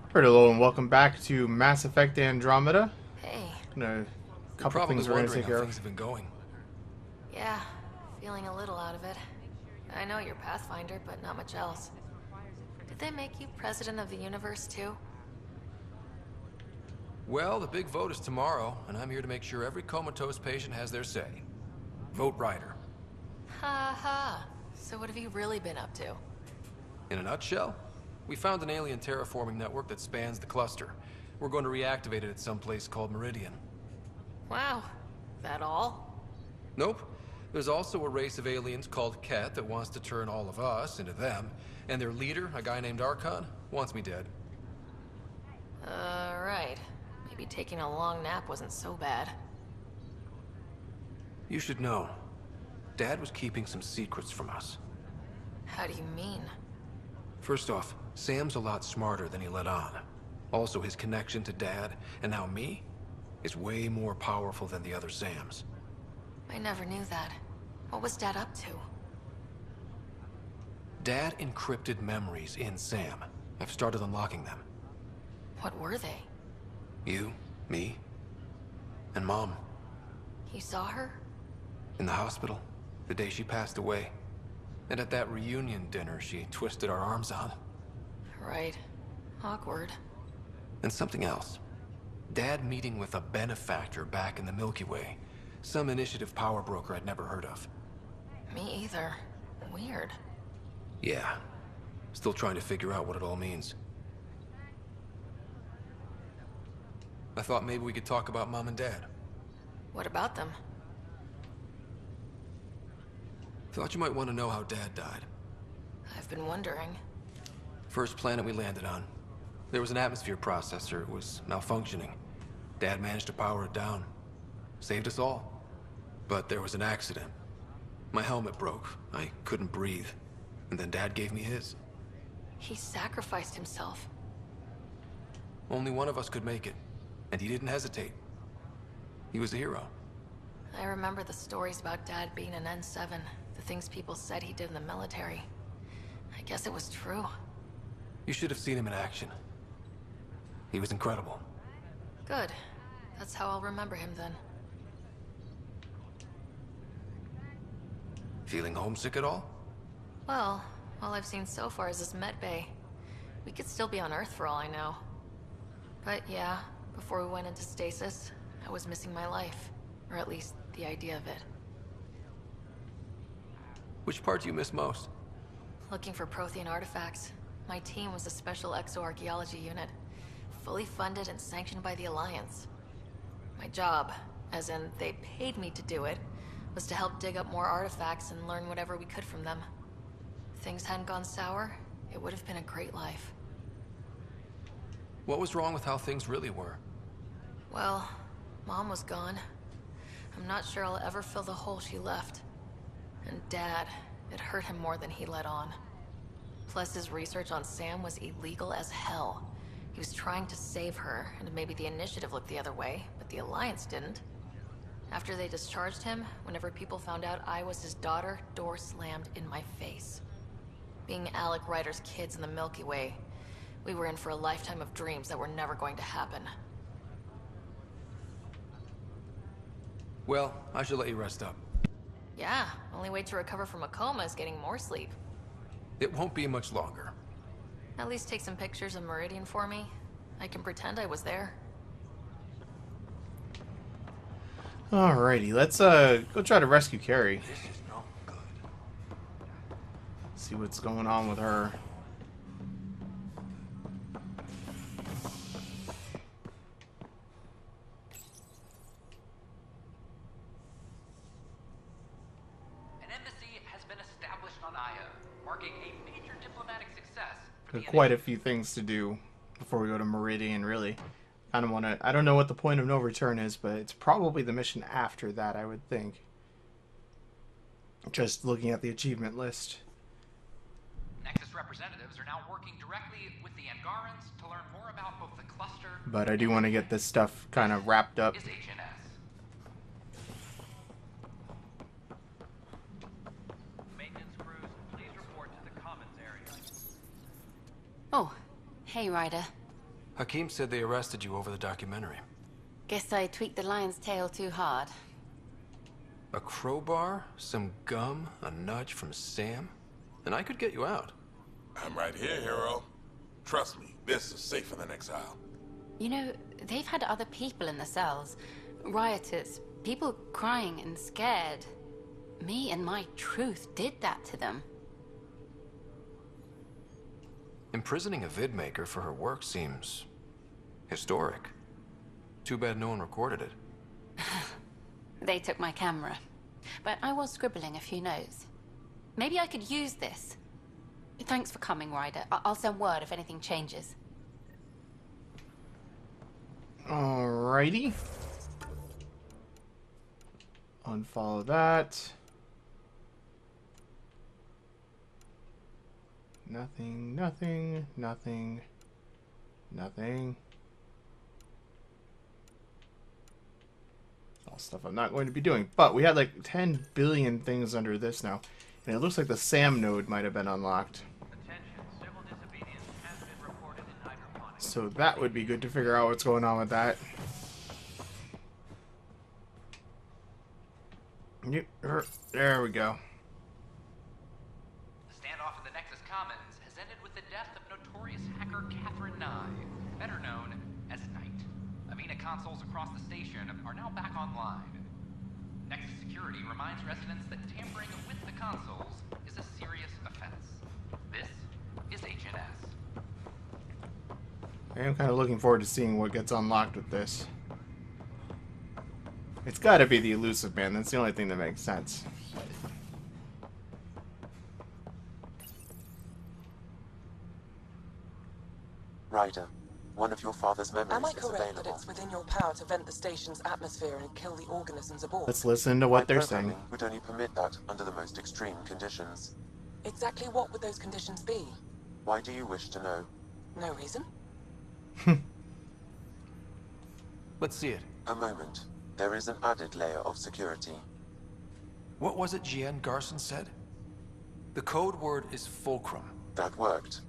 Alright, hello and welcome back to Mass Effect Andromeda. Hey, A You're couple probably things we're going to wondering take how care of. things have been going. yeah, feeling a little out of it. I know you're Pathfinder, but not much else. Did they make you president of the universe too? Well, the big vote is tomorrow, and I'm here to make sure every comatose patient has their say. Vote Ryder. Ha ha. So what have you really been up to? In a nutshell, we found an alien terraforming network that spans the cluster. We're going to reactivate it at some place called Meridian. Wow, that all? Nope. There's also a race of aliens called Ket that wants to turn all of us into them, and their leader, a guy named Archon, wants me dead. Right. Maybe taking a long nap wasn't so bad. You should know, Dad was keeping some secrets from us. How do you mean? First off, Sam's a lot smarter than he let on. Also, his connection to Dad, and now me, is way more powerful than the other Sams. I never knew that. What was Dad up to? Dad encrypted memories in Sam. I've started unlocking them. What were they? You, me, and Mom. You saw her? In the hospital, the day she passed away. And at that reunion dinner she twisted our arms on. Right. Awkward. And something else. Dad meeting with a Benefactor back in the Milky Way. Some initiative power broker I'd never heard of. Me either. Weird. Yeah. Still trying to figure out what it all means. I thought maybe we could talk about Mom and Dad. What about them? Thought you might want to know how Dad died. I've been wondering. First planet we landed on. There was an atmosphere processor. It was malfunctioning. Dad managed to power it down. Saved us all. But there was an accident. My helmet broke. I couldn't breathe. And then Dad gave me his. He sacrificed himself. Only one of us could make it. And he didn't hesitate. He was a hero. I remember the stories about Dad being an N7, the things people said he did in the military. I guess it was true. You should have seen him in action. He was incredible. Good. That's how I'll remember him then. Feeling homesick at all? Well, all I've seen so far is this med bay. We could still be on Earth for all I know. But yeah, before we went into stasis, I was missing my life. Or at least, the idea of it. Which part do you miss most? Looking for Prothean artifacts. My team was a special exoarchaeology unit. Fully funded and sanctioned by the Alliance. My job, as in they paid me to do it, was to help dig up more artifacts and learn whatever we could from them. If things hadn't gone sour, it would have been a great life. What was wrong with how things really were? Well, Mom was gone. I'm not sure I'll ever fill the hole she left. And Dad, it hurt him more than he let on. Plus his research on Sam was illegal as hell. He was trying to save her, and maybe the Initiative looked the other way, but the Alliance didn't. After they discharged him, whenever people found out I was his daughter, door slammed in my face. Being Alec Ryder's kids in the Milky Way, we were in for a lifetime of dreams that were never going to happen. Well, I should let you rest up. Yeah, only way to recover from a coma is getting more sleep. It won't be much longer. At least take some pictures of Meridian for me. I can pretend I was there. Alrighty, let's go try to rescue Carrie. This is no good. See what's going on with her. An embassy has been established on Aya, marking a major diplomatic success for the Quite a initiative. few things to do before we go to Meridian, really. I don't want to. I don't know what the point of no return is, but it's probably the mission after that, I would think. Just looking at the achievement list. Nexus representatives are now working directly with the Angarans to learn more about both the cluster But I do want to get this stuff kind of wrapped up. is HNS. Maintenance crews, please report to the commons area. Oh, hey, Ryder. Hakim said they arrested you over the documentary. Guess I tweaked the lion's tail too hard. A crowbar, some gum, a nudge from Sam, and I could get you out. I'm right here, hero. Trust me, this is safer than exile. You know, they've had other people in the cells. Rioters, people crying and scared. Me and my truth did that to them. Imprisoning a vidmaker for her work seems historic. Too bad no one recorded it. They took my camera, but I was scribbling a few notes. Maybe I could use this. Thanks for coming, Ryder. I'll send word if anything changes. Alrighty. Unfollow that. Nothing, nothing, nothing, nothing. All stuff I'm not going to be doing. But we had like 10 billion things under this now. And it looks like the SAM node might have been unlocked. So that would be good to figure out what's going on with that. Yep, there we go. The standoff in the Nexus Commons has ended with the death of notorious hacker Catherine Nye, better known as Knight. Avena consoles across the station are now back online. Nexus Security reminds residents that tampering with the consoles is a serious offense. This is HNS. I am kind of looking forward to seeing what gets unlocked with this. It's got to be the elusive man. That's the only thing that makes sense. Ryder, one of your father's memories Am I is correct available. that it's within your power to vent the station's atmosphere and kill the organisms aboard? Let's listen to what My they're programming saying. would only permit that under the most extreme conditions. Exactly what would those conditions be? Why do you wish to know? No reason? Let's see it. A moment. There is an added layer of security. What was it Jian Garson said? The code word is fulcrum. That worked.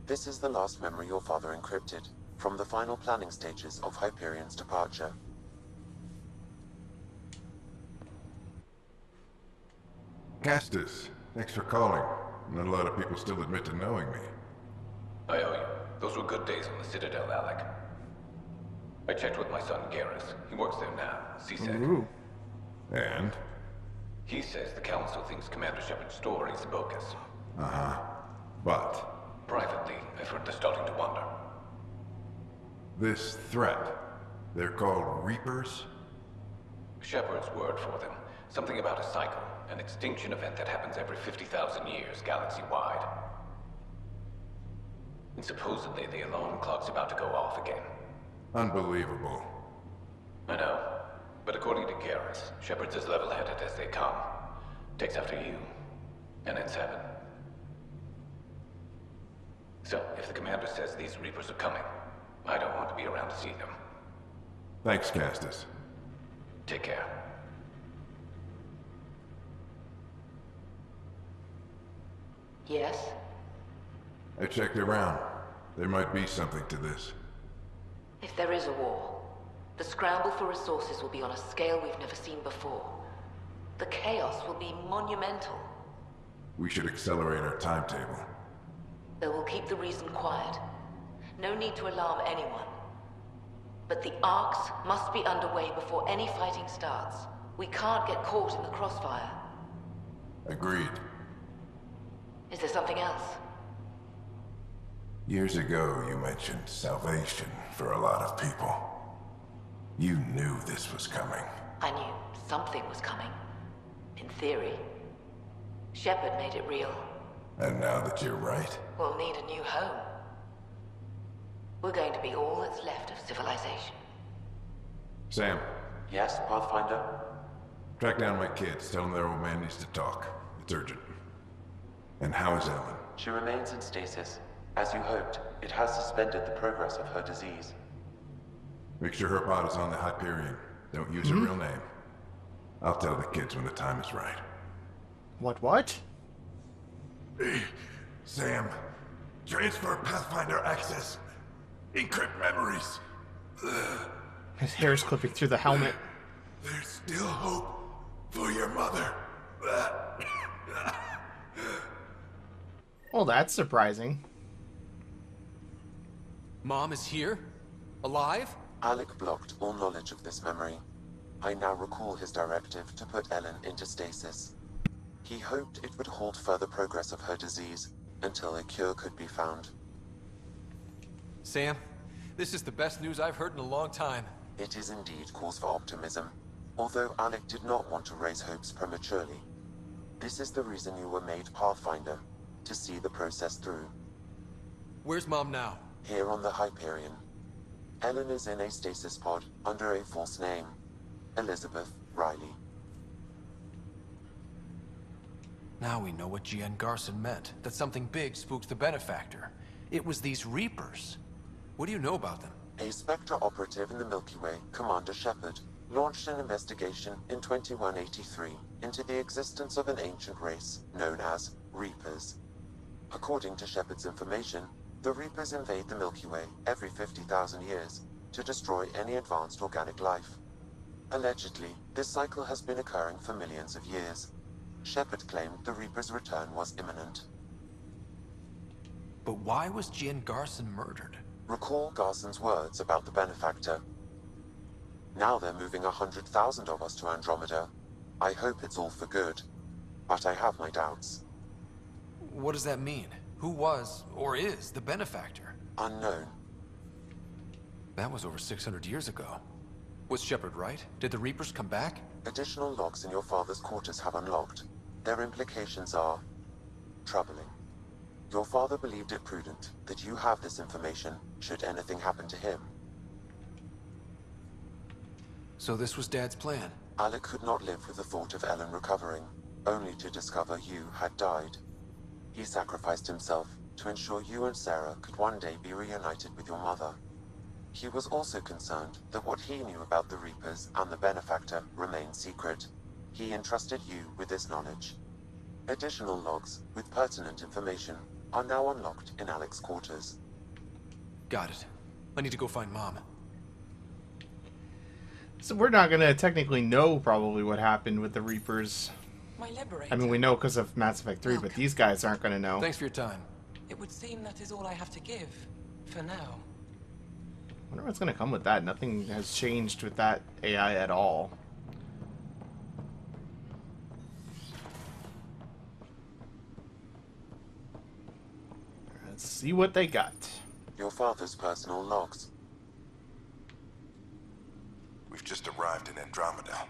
This is the last memory your father encrypted, from the final planning stages of Hyperion's departure. Castus, thanks for calling. Not a lot of people still admit to knowing me. I owe you. Those were good days on the Citadel, Alec. I checked with my son, Garrus. He works there now, CSEC. Ooh. And? He says the Council thinks Commander Shepard's story is bogus. Uh-huh. But Privately, I've heard they're starting to wonder. this threat, they're called Reapers? Shepard's word for them. Something about a cycle, an extinction event that happens every 50,000 years, galaxy-wide. And supposedly the alarm clock's about to go off again. Unbelievable. I know. But according to Garrus, Shepard's as level-headed as they come. Takes after you. And then Seven. So, if the commander says these Reapers are coming, I don't want to be around to see them. Thanks, Castus. Take care. Yes? I checked around. There might be something to this. If there is a war, the scramble for resources will be on a scale we've never seen before. The chaos will be monumental. We should accelerate our timetable. They will keep the reason quiet. No need to alarm anyone. But the arcs must be underway before any fighting starts. We can't get caught in the crossfire. Agreed. Is there something else? Years ago, you mentioned salvation for a lot of people. You knew this was coming. I knew something was coming. In theory. Shepard made it real. And now that you're right, We'll need a new home. We're going to be all that's left of civilization. Sam, Yes, Pathfinder? track down my kids. Tell them their old man needs to talk. It's urgent. And how is Ellen? She remains in stasis. As you hoped, it has suspended the progress of her disease. Make sure her pod is on the Hyperion. Don't use her real name. I'll tell the kids when the time is right. What? Sam, transfer Pathfinder access. Encrypt memories. His hair is clipping through the helmet. There's still hope for your mother. Well, that's surprising. Mom is here? Alive? Alec blocked all knowledge of this memory. I now recall his directive to put Ellen into stasis. He hoped it would halt further progress of her disease until a cure could be found. Sam, this is the best news I've heard in a long time. It is indeed cause for optimism, although Alec did not want to raise hopes prematurely. This is the reason you were made Pathfinder, to see the process through. Where's Mom now? Here on the Hyperion. Ellen is in a stasis pod under a false name, Elizabeth Riley. Now we know what G.N. Garson meant, that something big spooked the Benefactor. It was these Reapers. What do you know about them? A Spectre operative in the Milky Way, Commander Shepard, launched an investigation in 2183 into the existence of an ancient race known as Reapers. According to Shepard's information, the Reapers invade the Milky Way every 50,000 years to destroy any advanced organic life. Allegedly, this cycle has been occurring for millions of years. Shepard claimed the Reapers' return was imminent. But why was G.N. Garson murdered? Recall Garson's words about the Benefactor. Now they're moving 100,000 of us to Andromeda. I hope it's all for good, but I have my doubts. What does that mean? Who was, or is, the Benefactor? Unknown. That was over 600 years ago. Was Shepard right? Did the Reapers come back? Additional logs in your father's quarters have unlocked. Their implications are troubling. Your father believed it prudent that you have this information should anything happen to him. So this was Dad's plan? Alec could not live with the thought of Ellen recovering, only to discover you had died. He sacrificed himself to ensure you and Sarah could one day be reunited with your mother. He was also concerned that what he knew about the Reapers and the Benefactor remained secret. He entrusted you with this knowledge. Additional logs with pertinent information are now unlocked in Alec's quarters. Got it. I need to go find Mom. So we're not going to technically know probably what happened with the Reapers. My liberator. I mean, we know because of Mass Effect 3, but these guys aren't going to know. Thanks for your time. It would seem that is all I have to give, for now. I wonder what's going to come with that. Nothing has changed with that AI at all. Let's see what they got. Your father's personal logs. We've just arrived in Andromeda.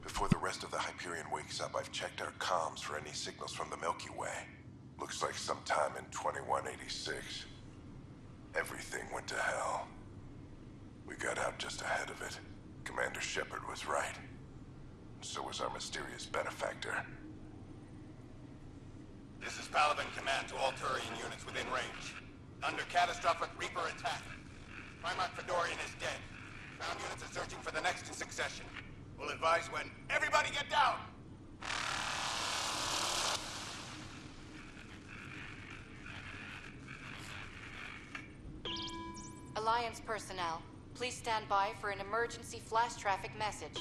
Before the rest of the Hyperion wakes up, I've checked our comms for any signals from the Milky Way. Looks like sometime in 2186. Everything went to hell. We got out just ahead of it. Commander Shepard was right. So was our mysterious Benefactor. This is Paladin Command to all Turian units within range. Under catastrophic Reaper attack. Primarch Fedorian is dead. Ground units are searching for the next in succession. We'll advise when. Everybody get down! Alliance personnel, please stand by for an emergency flash traffic message.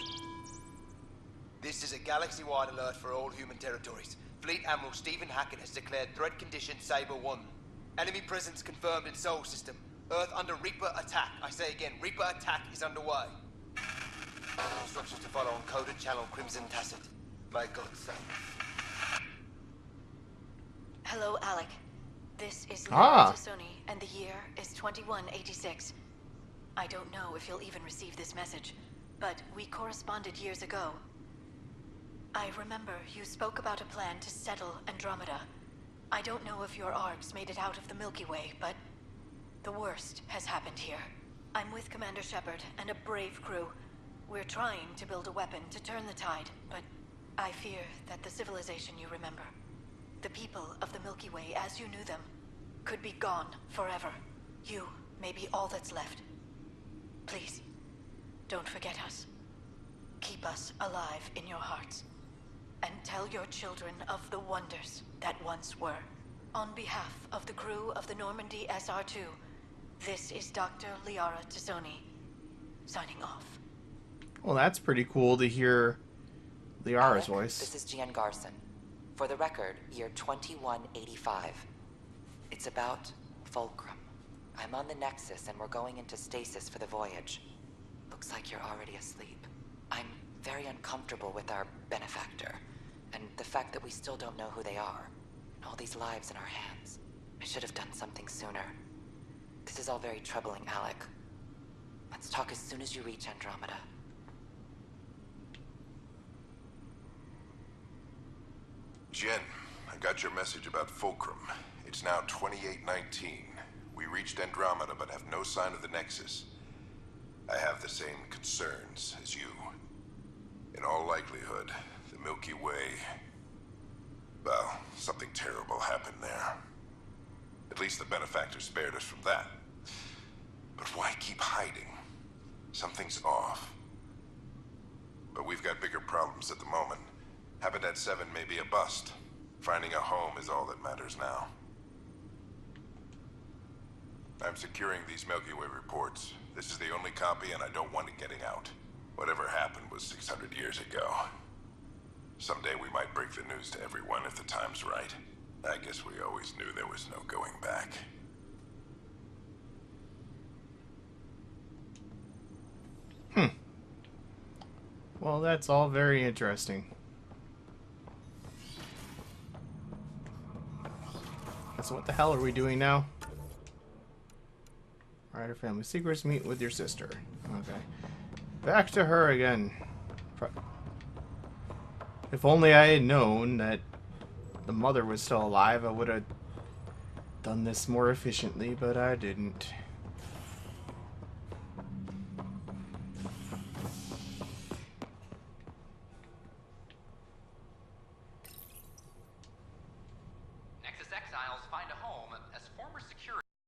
This is a galaxy-wide alert for all human territories. Fleet Admiral Stephen Hackett has declared threat condition Saber 1. Enemy presence confirmed in Sol System. Earth under Reaper attack. I say again, Reaper attack is underway. Instructions to follow on coded channel Crimson Tacit. May God save. Hello, Alec. This is Laura Tassoni, and the year is 2186. I don't know if you'll even receive this message, but we corresponded years ago. I remember you spoke about a plan to settle Andromeda. I don't know if your arcs made it out of the Milky Way, but the worst has happened here. I'm with Commander Shepard and a brave crew. We're trying to build a weapon to turn the tide, but I fear that the civilization you remember, the people of the Milky Way as you knew them, could be gone forever. You may be all that's left. Please, don't forget us. Keep us alive in your hearts. And tell your children of the wonders that once were. On behalf of the crew of the Normandy SR-2, This is Dr. Liara Tazzoni, signing off. Well, that's pretty cool to hear Liara's voice. This is Gian Garson. For the record, year 2185. It's about Fulcrum. I'm on the Nexus and we're going into stasis for the voyage. Looks like you're already asleep. I'm very uncomfortable with our Benefactor, and the fact that we still don't know who they are. And all these lives in our hands. I should have done something sooner. This is all very troubling, Alec. Let's talk as soon as you reach Andromeda. Jen, I got your message about Fulcrum. It's now 2819. We reached Andromeda but have no sign of the Nexus. I have the same concerns as you. In all likelihood, the Milky Way... well, something terrible happened there. At least the Benefactor spared us from that. But why keep hiding? Something's off. But we've got bigger problems at the moment. Habitat 7 may be a bust. Finding a home is all that matters now. I'm securing these Milky Way reports. This is the only copy and I don't want it getting out. Whatever happened was 600 years ago. Someday we might break the news to everyone if the time's right. I guess we always knew there was no going back. Well, that's all very interesting. So what the hell are we doing now? Ryder family secrets, meet with your sister. Okay. Back to her again. If only I had known that the mother was still alive, I would have done this more efficiently, but I didn't.